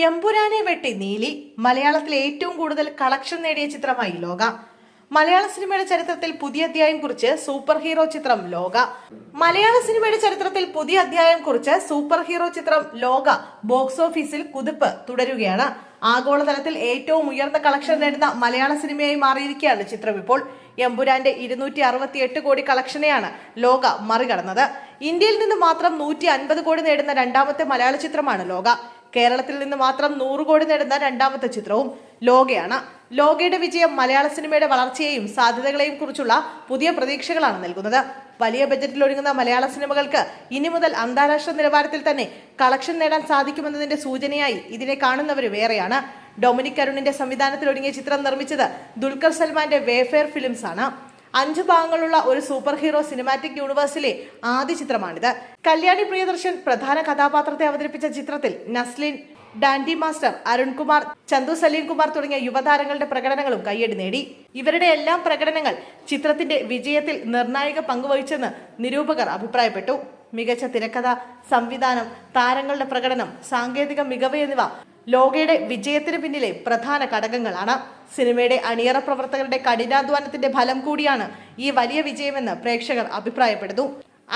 എമ്പുരാനെ വെട്ടി നീലി മലയാളത്തിലെ ഏറ്റവും കൂടുതൽ കളക്ഷൻ നേടിയ ചിത്രമായി ലോക. മലയാള സിനിമയുടെ ചരിത്രത്തിൽ പുതിയ അധ്യായം കുറിച്ച് സൂപ്പർ ഹീറോ ചിത്രം ലോക. മലയാള സിനിമയുടെ ചരിത്രത്തിൽ പുതിയ അധ്യായം കുറിച്ച് സൂപ്പർ ഹീറോ ചിത്രം ലോക ബോക്സ് ഓഫീസിൽ കുതിപ്പ് തുടരുകയാണ്. ആഗോളതലത്തിൽ ഏറ്റവും ഉയർന്ന കളക്ഷൻ നേടുന്ന മലയാള സിനിമയായി മാറിയിരിക്കുകയാണ് ചിത്രം ഇപ്പോൾ. എമ്പുരാന്റെ 268 കോടി കളക്ഷനെയാണ് ലോക മറികടന്നത്. ഇന്ത്യയിൽ നിന്ന് മാത്രം 150 കോടി നേടുന്ന രണ്ടാമത്തെ മലയാള ചിത്രമാണ് ലോക. കേരളത്തിൽ നിന്ന് മാത്രം 100 കോടി നേടുന്ന രണ്ടാമത്തെ ചിത്രവും ലോകയാണ്. ലോകയുടെ വിജയം മലയാള സിനിമയുടെ വളർച്ചയെയും സാധ്യതകളെയും കുറിച്ചുള്ള പുതിയ പ്രതീക്ഷകളാണ് നൽകുന്നത്. വലിയ ബജറ്റിൽ ഒരുങ്ങുന്ന മലയാള സിനിമകൾക്ക് ഇനി മുതൽ അന്താരാഷ്ട്ര നിലവാരത്തിൽ തന്നെ കളക്ഷൻ നേടാൻ സാധിക്കുമെന്നതിന്റെ സൂചനയായി ഇതിനെ കാണുന്നവർ വേറെയാണ്. ഡൊമിനിക് അരുണിന്റെ സംവിധാനത്തിൽ ഒരുങ്ങിയ ചിത്രം നിർമ്മിച്ചത് ദുൽഖർ സൽമാന്റെ വേഫെയർ ഫിലിംസ് ആണ്. 5 ഭാഗങ്ങളുള്ള ഒരു സൂപ്പർ ഹീറോ സിനിമാറ്റിക് യൂണിവേഴ്സിലെ ആദ്യ ചിത്രമാണിത്. കല്യാണി പ്രിയദർശൻ പ്രധാന കഥാപാത്രത്തെ അവതരിപ്പിച്ച ചിത്രത്തിൽ നസ്ലിൻ, ഡാൻഡി മാസ്റ്റർ, അരുൺകുമാർ, ചന്തു സലീം കുമാർ തുടങ്ങിയ യുവതാരങ്ങളുടെ പ്രകടനങ്ങളും കയ്യടി നേടി. ഇവരുടെ എല്ലാം പ്രകടനങ്ങൾ ചിത്രത്തിന്റെ വിജയത്തിൽ നിർണായക പങ്കുവഹിച്ചെന്ന് നിരൂപകർ അഭിപ്രായപ്പെട്ടു. മികച്ച തിരക്കഥ, സംവിധാനം, താരങ്ങളുടെ പ്രകടനം, സാങ്കേതിക മികവ് എന്നിവ ലോകയുടെ വിജയത്തിന് പിന്നിലെ പ്രധാന ഘടകങ്ങളാണ്. സിനിമയുടെ അണിയറ പ്രവർത്തകരുടെ കഠിനാധ്വാനത്തിന്റെ ഫലം കൂടിയാണ് ഈ വലിയ വിജയമെന്ന് പ്രേക്ഷകർ അഭിപ്രായപ്പെടുന്നു.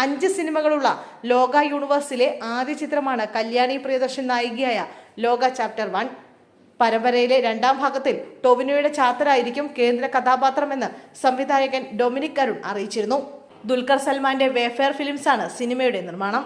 5 സിനിമകളുള്ള ലോക യൂണിവേഴ്സിലെ ആദ്യ ചിത്രമാണ് കല്യാണി പ്രിയദർശൻ നായികയായ ലോക ചാപ്റ്റർ 1. പരമ്പരയിലെ 2ാം ഭാഗത്തിൽ ടൊവിനോയുടെ ചാത്തനായിരിക്കും കേന്ദ്ര കഥാപാത്രമെന്ന് സംവിധായകൻ ഡൊമിനിക് അരുൺ അറിയിച്ചിരുന്നു. ദുൽഖർ സൽമാന്റെ വേഫെയർ ഫിലിംസാണ് സിനിമയുടെ നിർമ്മാണം.